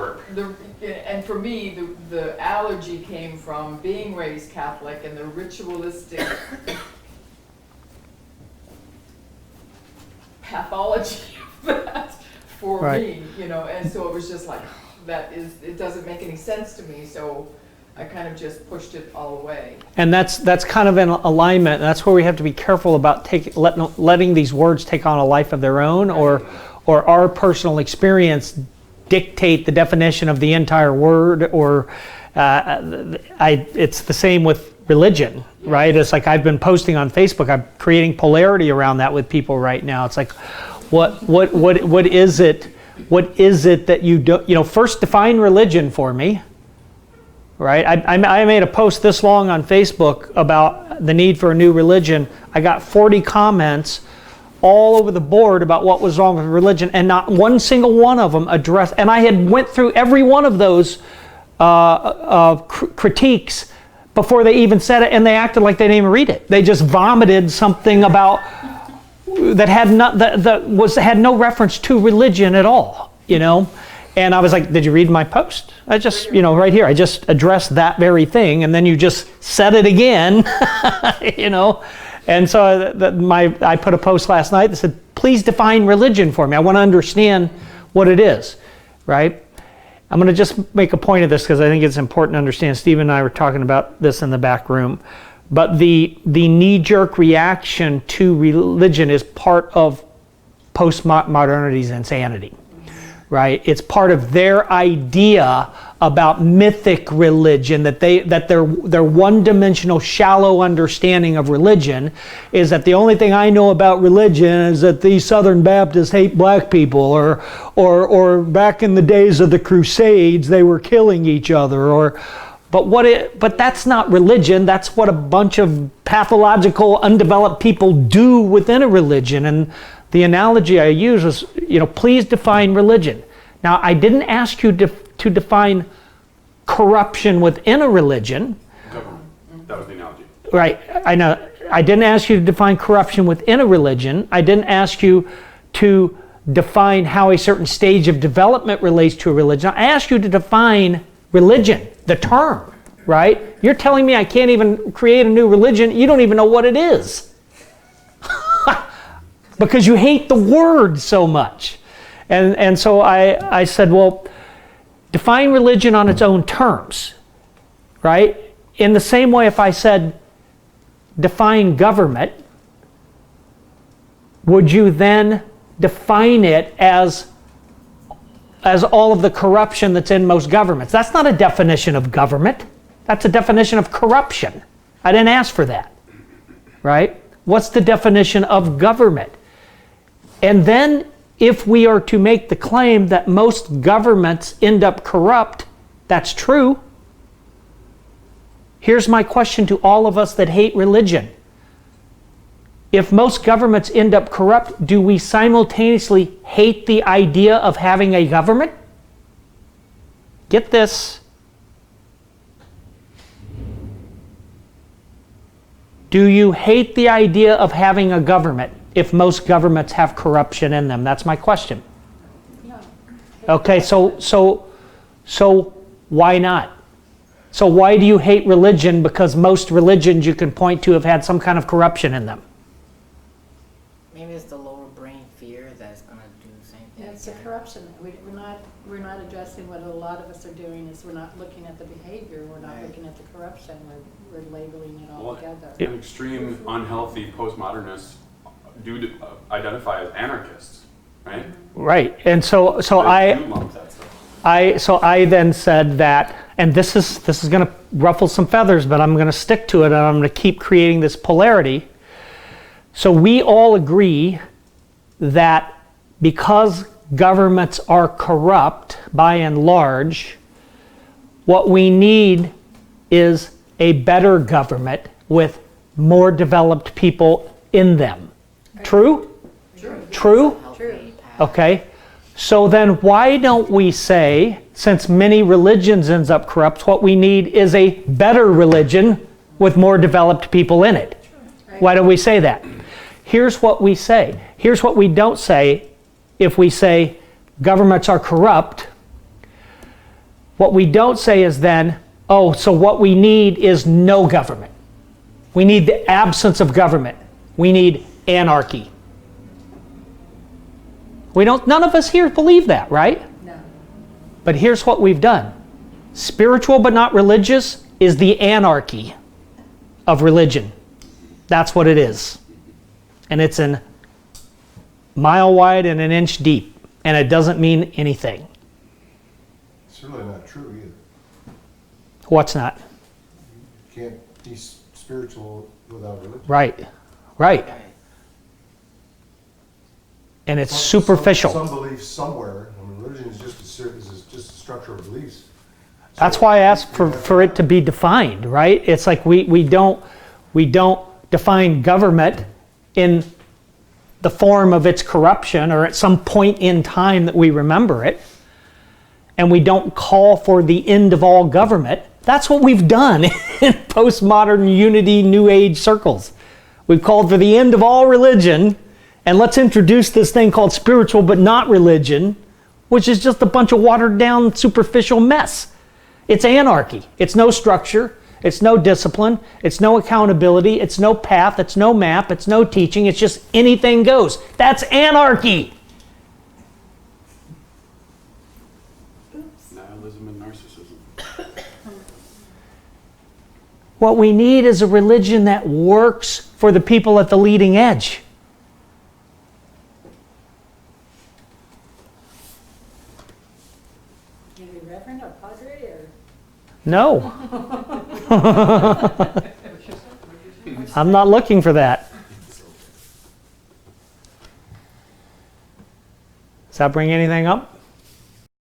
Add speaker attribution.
Speaker 1: work.
Speaker 2: And for me, the allergy came from being raised Catholic and the ritualistic pathology of that for me, and so it was just like, it doesn't make any sense to me, so I kind of just pushed it all away.
Speaker 3: And that's kind of in alignment, and that's where we have to be careful about letting these words take on a life of their own, or our personal experience dictate the definition of the entire word, or it's the same with religion, right? It's like I've been posting on Facebook, I'm creating polarity around that with people right now. It's like, what is it? What is it that you do? First define religion for me, right? I made a post this long on Facebook about the need for a new religion. I got 40 comments all over the board about what was wrong with religion, and not one single one of them addressed. And I had went through every one of those critiques before they even said it, and they acted like they didn't even read it. They just vomited something about that had no reference to religion at all, And I was like, did you read my post? I just, right here, I just addressed that very thing, and then you just said it again, And so I put a post last night that said, please define religion for me. I want to understand what it is, right? I'm going to just make a point of this because I think it's important to understand. Steve and I were talking about this in the back room. But the knee-jerk reaction to religion is part of postmodernity's insanity, right? It's part of their idea about mythic religion, that their one-dimensional, shallow understanding of religion is that the only thing I know about religion is that these Southern Baptists hate black people, or back in the days of the Crusades they were killing each other, but that's not religion. That's what a bunch of pathological, undeveloped people do within a religion. And the analogy I use is, please define religion. Now, I didn't ask you to define corruption within a religion.
Speaker 1: Government. That was the analogy.
Speaker 3: Right, I know. I didn't ask you to define corruption within a religion. I didn't ask you to define how a certain stage of development relates to a religion. I asked you to define religion, the term, right? You're telling me I can't even create a new religion. You don't even know what it is. Because you hate the word so much. And so I said, well, define religion on its own terms, right? In the same way, if I said define government, would you then define it as all of the corruption that's in most governments? That's not a definition of government. That's a definition of corruption. I didn't ask for that, right? What's the definition of government? And then if we are to make the claim that most governments end up corrupt, that's true. Here's my question to all of us that hate religion. If most governments end up corrupt, do we simultaneously hate the idea of having a government? Get this. Do you hate the idea of having a government if most governments have corruption in them? That's my question.
Speaker 4: No.
Speaker 3: Okay, so why not? So why do you hate religion? Because most religions you can point to have had some kind of corruption in them.
Speaker 5: Maybe it's the lower brain fear that's going to do the same thing.
Speaker 4: Yeah, it's the corruption. We're not addressing what a lot of us are doing is we're not looking at the behavior, we're not looking at the corruption, we're labeling it all together.
Speaker 1: An extreme, unhealthy postmodernists do identify as anarchists, right?
Speaker 3: Right, and so I then said that, and this is going to ruffle some feathers, but I'm going to stick to it, and I'm going to keep creating this polarity. So we all agree that because governments are corrupt by and large, what we need is a better government with more developed people in them. True? True? Okay. So then why don't we say, since many religions ends up corrupt, what we need is a better religion with more developed people in it? Why don't we say that? Here's what we say. Here's what we don't say if we say governments are corrupt. What we don't say is then, oh, so what we need is no government. We need the absence of government. We need anarchy. None of us here believe that, right?
Speaker 4: No.
Speaker 3: But here's what we've done. Spiritual but not religious is the anarchy of religion. That's what it is. And it's a mile wide and an inch deep. And it doesn't mean anything.
Speaker 6: It's really not true either.
Speaker 3: What's not?
Speaker 6: You can't be spiritual without religion.
Speaker 3: Right. Right. And it's superficial.
Speaker 6: Some beliefs somewhere. I mean, religion is just a structure of beliefs.
Speaker 3: That's why I asked for it to be defined, right? It's like we don't define government in the form of its corruption or at some point in time that we remember it. And we don't call for the end of all government. That's what we've done in postmodern unity New Age circles. We've called for the end of all religion, and let's introduce this thing called spiritual but not religion, which is just a bunch of watered down superficial mess. It's anarchy. It's no structure. It's no discipline. It's no accountability. It's no path. It's no map. It's no teaching. It's just anything goes. That's anarchy.
Speaker 1: Nihilism and narcissism.
Speaker 3: What we need is a religion that works for the people at the leading edge.
Speaker 4: Maybe Reverend or Padre or?
Speaker 3: No. I'm not looking for that. Does that bring anything up?